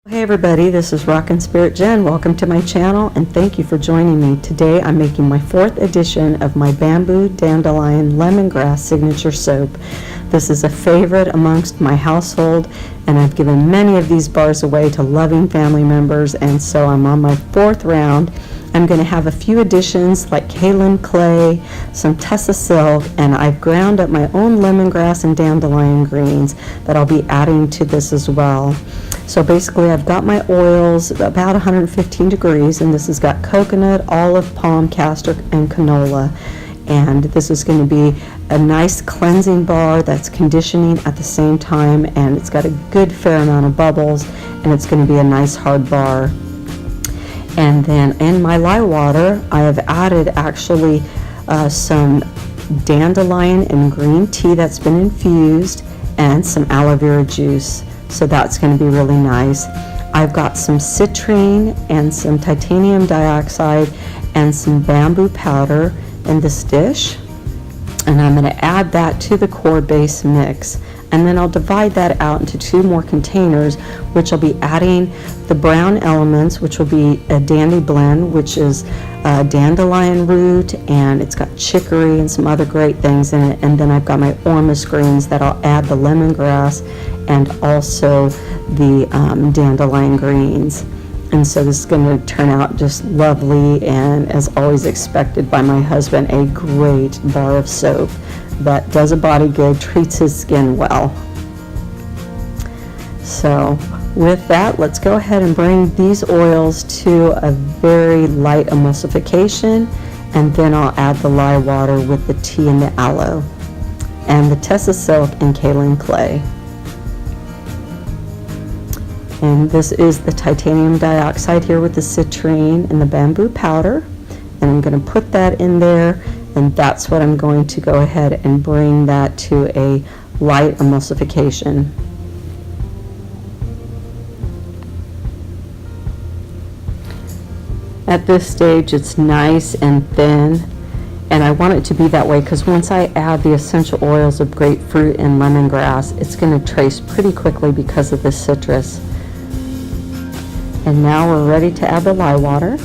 Hey everybody, this is Rockin' Spirit Jen. Welcome to my channel and thank you for joining me. Today I'm making my 4th edition of my Bamboo Dandelion Lemongrass Signature Soap. This is a favorite amongst my household and I've given many of these bars away to loving family members, and so I'm on my 4th round. I'm going to have a few additions like kaolin clay, some Tessa silk, and I've ground up my own lemongrass and dandelion greens that I'll be adding to this as well. So basically I've got my oils about 115 degrees, and this has got coconut, olive, palm, castor, and canola. And this is going to be a nice cleansing bar that's conditioning at the same time, and it's got a good fair amount of bubbles, and it's going to be a nice hard bar. And then in my lye water, I have added actually some dandelion and green tea that's been infused and some aloe vera juice. So that's going to be really nice. I've got some citrine and some titanium dioxide and some bamboo powder in this dish. And I'm going to add that to the core base mix. And then I'll divide that out into 2 more containers, which I'll be adding the brown elements, which will be a dandy blend, which is dandelion root, and it's got chicory and some other great things in it. And then I've got my ormus greens that I'll add the lemongrass and also the dandelion greens. And so this is going to turn out just lovely, and as always expected by my husband, a great bar of soap that does a body good, treats his skin well. So with that, let's go ahead and bring these oils to a very light emulsification, and then I'll add the lye water with the tea and the aloe and the Tessa silk and kaolin clay. And this is the titanium dioxide here with the citrine and the bamboo powder, and I'm going to put that in there, and that's what I'm going to go ahead and bring that to a light emulsification. At this stage it's nice and thin, and I want it to be that way because once I add the essential oils of grapefruit and lemongrass, it's going to trace pretty quickly because of the citrus. And now we're ready to add the lye water,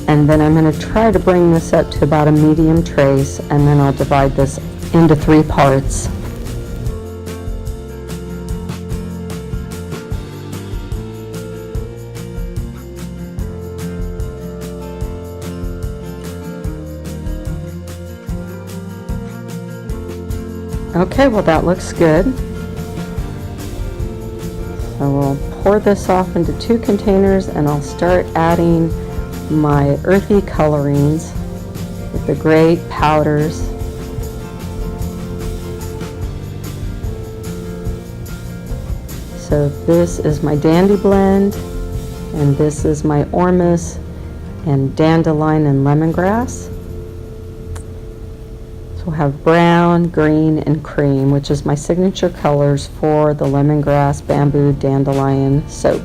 and then I'm going to try to bring this up to about a medium trace, and then I'll divide this into 3 parts. Okay, well that looks good. So we'll pour this off into 2 containers, and I'll start adding my earthy colorings with the great powders. So this is my dandy blend, and this is my ormus and dandelion and lemongrass. So we'll have brown, green, and cream, which is my signature colors for the lemongrass bamboo dandelion soap.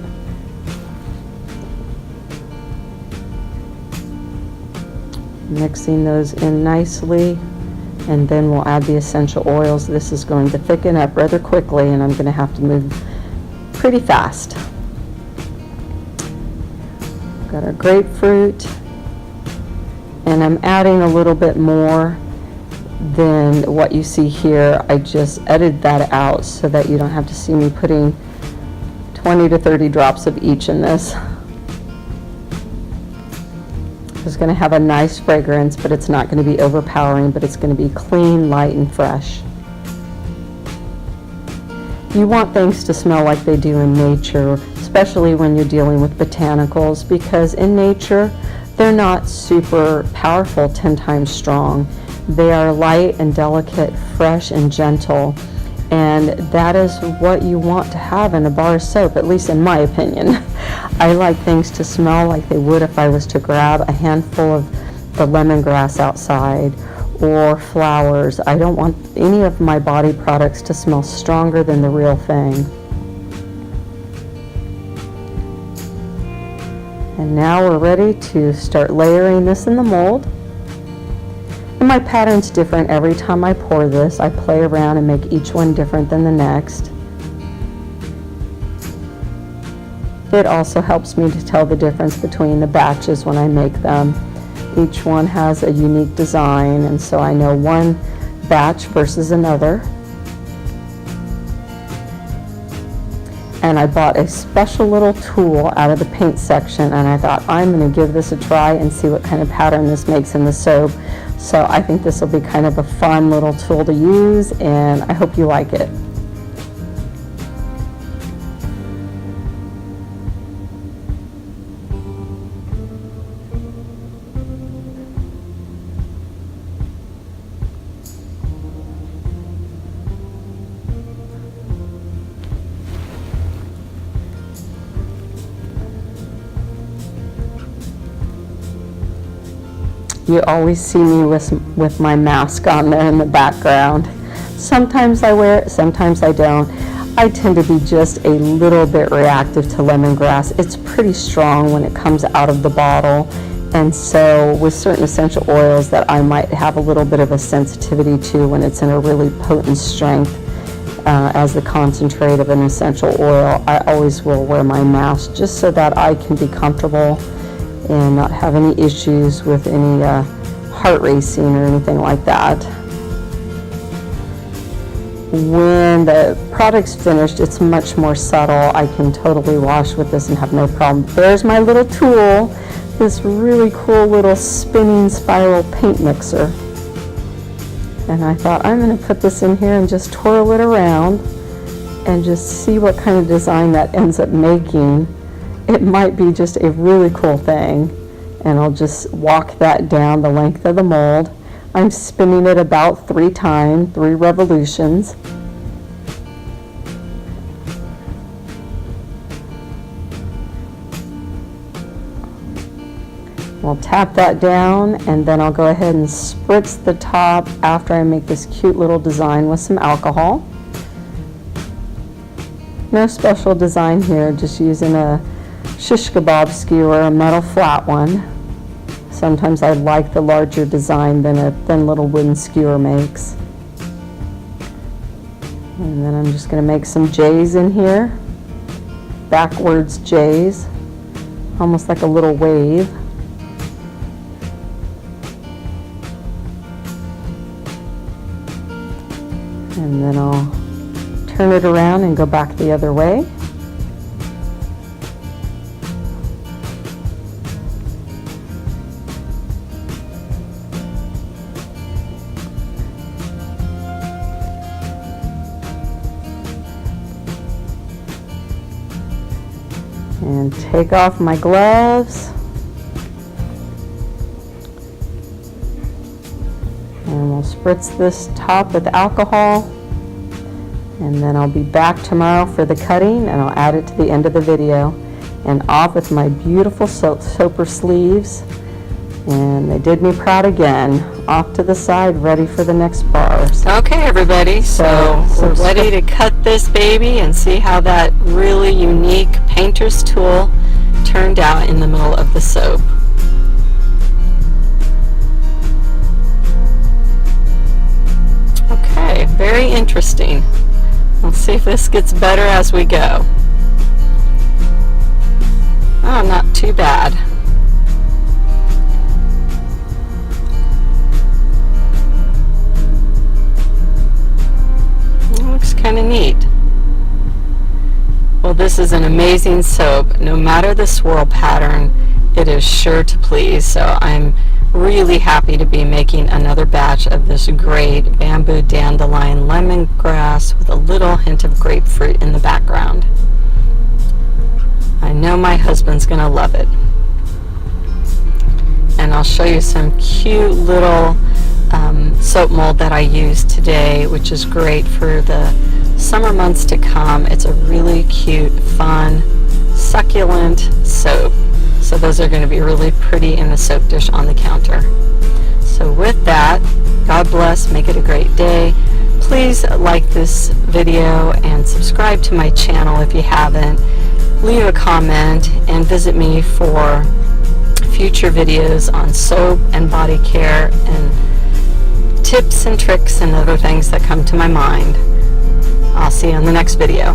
Mixing those in nicely, and then we'll add the essential oils. This is going to thicken up rather quickly, and I'm going to have to move pretty fast. Got our grapefruit, and I'm adding a little bit more than what you see here. I just edited that out so that you don't have to see me putting 20 to 30 drops of each in this. It's going to have a nice fragrance, but it's not going to be overpowering, but it's going to be clean, light, and fresh. You want things to smell like they do in nature, especially when you're dealing with botanicals, because in nature they're not super powerful 10 times strong. They are light and delicate, fresh and gentle, and that is what you want to have in a bar of soap, at least in my opinion. I like things to smell like they would if I was to grab a handful of the lemongrass outside or flowers. I don't want any of my body products to smell stronger than the real thing. And now we're ready to start layering this in the mold. And my pattern's different every time I pour this. I play around and make each one different than the next. It also helps me to tell the difference between the batches when I make them. Each one has a unique design, and so I know one batch versus another. And I bought a special little tool out of the paint section, and I thought I'm going to give this a try and see what kind of pattern this makes in the soap. So I think this will be kind of a fun little tool to use, and I hope you like it. You always see me with my mask on there in the background. Sometimes I wear it, sometimes I don't. I tend to be just a little bit reactive to lemongrass. It's pretty strong when it comes out of the bottle, and so with certain essential oils that I might have a little bit of a sensitivity to when it's in a really potent strength as the concentrate of an essential oil, I always will wear my mask just so that I can be comfortable and not have any issues with any heart racing or anything like that. When the product's finished, it's much more subtle. I can totally wash with this and have no problem. There's my little tool, this really cool little spinning spiral paint mixer. And I thought I'm going to put this in here and just twirl it around and just see what kind of design that ends up making. It might be just a really cool thing, and I'll just walk that down the length of the mold. I'm spinning it about 3 times, 3 revolutions. I'll tap that down, and then I'll go ahead and spritz the top after I make this cute little design with some alcohol. No special design here, just using a shish kebab skewer, a metal flat one. Sometimes I like the larger design than a thin little wooden skewer makes. And then I'm just going to make some J's in here, backwards J's, almost like a little wave. And then I'll turn it around and go back the other way. And take off my gloves. And we'll spritz this top with alcohol. And then I'll be back tomorrow for the cutting, and I'll add it to the end of the video. And off with my beautiful soaper sleeves. And they did me proud again. Off to the side, ready for the next bars. Okay, everybody, so we're ready to cut this baby and see how that really unique painter's tool turned out in the middle of the soap. Okay, very interesting. Let's see if this gets better as we go. Oh, not too bad. Looks kind of neat. Well, this is an amazing soap. No matter the swirl pattern, it is sure to please. So I'm really happy to be making another batch of this great bamboo dandelion lemongrass with a little hint of grapefruit in the background. I know my husband's gonna love it. And I'll show you some cute little soap mold that I used today, which is great for the summer months to come. It's a really cute, fun, succulent soap. So those are going to be really pretty in the soap dish on the counter. So with that, God bless, make it a great day. Please like this video and subscribe to my channel if you haven't. Leave a comment and visit me for future videos on soap and body care and tips and tricks and other things that come to my mind. I'll see you on the next video.